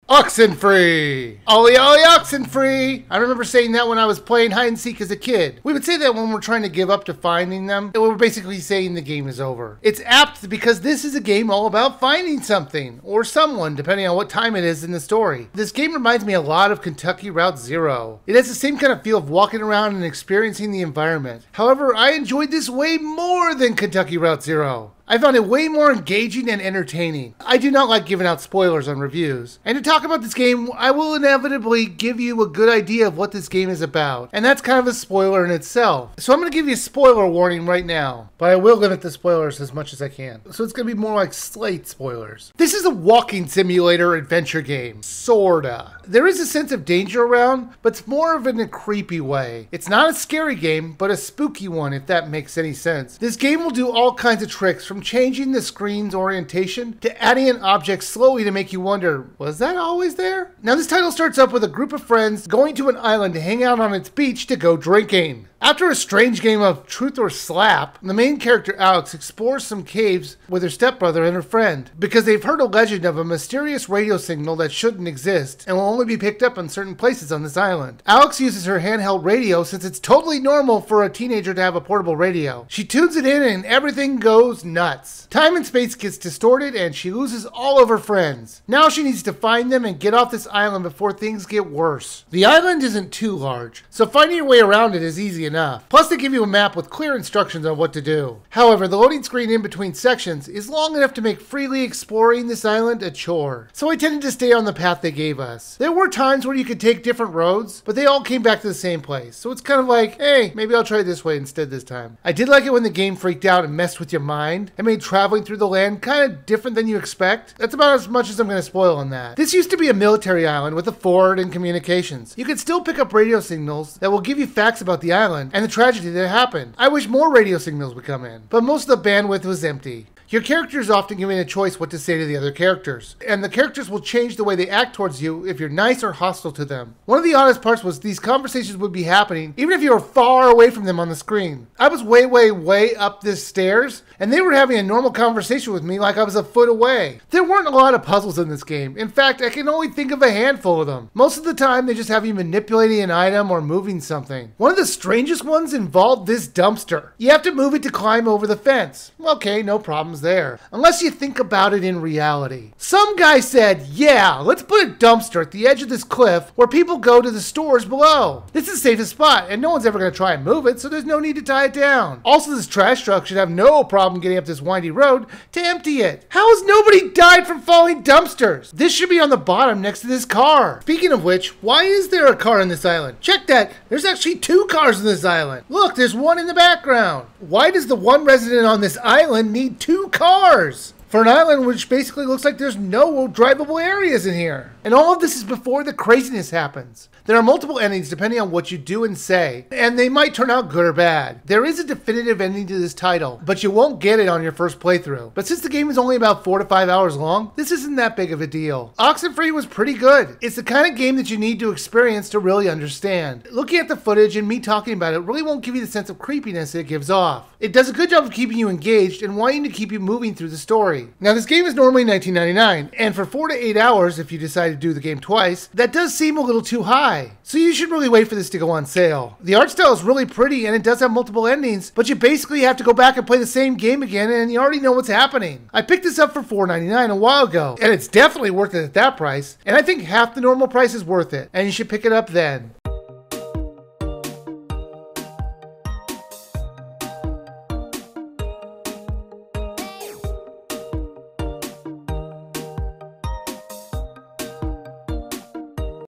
Oxenfree! Ollie ollie Oxenfree! I remember saying that when I was playing hide and seek as a kid. We would say that when we're trying to give up to finding them, we're basically saying the game is over. It's apt because this is a game all about finding something, or someone, depending on what time it is in the story. This game reminds me a lot of Kentucky Route Zero. It has the same kind of feel of walking around and experiencing the environment. However, I enjoyed this way more than Kentucky Route Zero. I found it way more engaging and entertaining. I do not like giving out spoilers on reviews. And to talk about this game, I will inevitably give you a good idea of what this game is about. And that's kind of a spoiler in itself. So I'm going to give you a spoiler warning right now. But I will limit the spoilers as much as I can. So it's going to be more like slight spoilers. This is a walking simulator adventure game. Sorta. There is a sense of danger around, but it's more of in a creepy way. It's not a scary game, but a spooky one, if that makes any sense. This game will do all kinds of tricks, from changing the screen's orientation to adding an object slowly to make you wonder, was that always there? Now this title starts up with a group of friends going to an island to hang out on its beach to go drinking. After a strange game of truth or slap, the main character Alex explores some caves with her stepbrother and her friend because they've heard a legend of a mysterious radio signal that shouldn't exist and will only be picked up in certain places on this island. Alex uses her handheld radio since it's totally normal for a teenager to have a portable radio. She tunes it in and everything goes nuts. Time and space gets distorted and she loses all of her friends. Now she needs to find them and get off this island before things get worse. The island isn't too large, so finding your way around it is easy enough. Plus they give you a map with clear instructions on what to do. However, the loading screen in between sections is long enough to make freely exploring this island a chore. So I tended to stay on the path they gave us. There were times where you could take different roads, but they all came back to the same place. So it's kind of like, hey, maybe I'll try this way instead this time. I did like it when the game freaked out and messed with your mind and made traveling through the land kind of different than you expect. That's about as much as I'm going to spoil on that. This used to be a military island with a fort and communications. You could still pick up radio signals that will give you facts about the island and the tragedy that happened. I wish more radio signals would come in, but most of the bandwidth was empty. Your character is often given a choice what to say to the other characters, and the characters will change the way they act towards you if you're nice or hostile to them. One of the oddest parts was these conversations would be happening even if you were far away from them on the screen. I was way up the stairs, and they were having a normal conversation with me like I was a foot away. There weren't a lot of puzzles in this game. In fact, I can only think of a handful of them. Most of the time, they just have you manipulating an item or moving something. One of the strangest ones involved this dumpster. You have to move it to climb over the fence. Okay, no problems there, unless you think about it in reality. Some guy said, yeah, let's put a dumpster at the edge of this cliff where people go to the stores below. This is the safest spot and no one's ever going to try and move it, so there's no need to tie it down. Also, this trash truck should have no problem getting up this windy road to empty it. How has nobody died from falling dumpsters? This should be on the bottom next to this car. Speaking of which, why is there a car on this island? Check that, there's actually two cars on this island. Look, there's one in the background. Why does the one resident on this island need two cars? For an island which basically looks like there's no drivable areas in here. And all of this is before the craziness happens. There are multiple endings depending on what you do and say, and they might turn out good or bad. There is a definitive ending to this title, but you won't get it on your first playthrough. But since the game is only about 4 to 5 hours long, this isn't that big of a deal. Oxenfree was pretty good. It's the kind of game that you need to experience to really understand. Looking at the footage and me talking about it really won't give you the sense of creepiness it gives off. It does a good job of keeping you engaged and wanting to keep you moving through the story. Now this game is normally $19.99, and for 4 to 8 hours, if you decide to do the game twice, that does seem a little too high. So you should really wait for this to go on sale. The art style is really pretty and it does have multiple endings, but you basically have to go back and play the same game again and you already know what's happening. I picked this up for $4.99 a while ago, and it's definitely worth it at that price, and I think half the normal price is worth it, and you should pick it up then.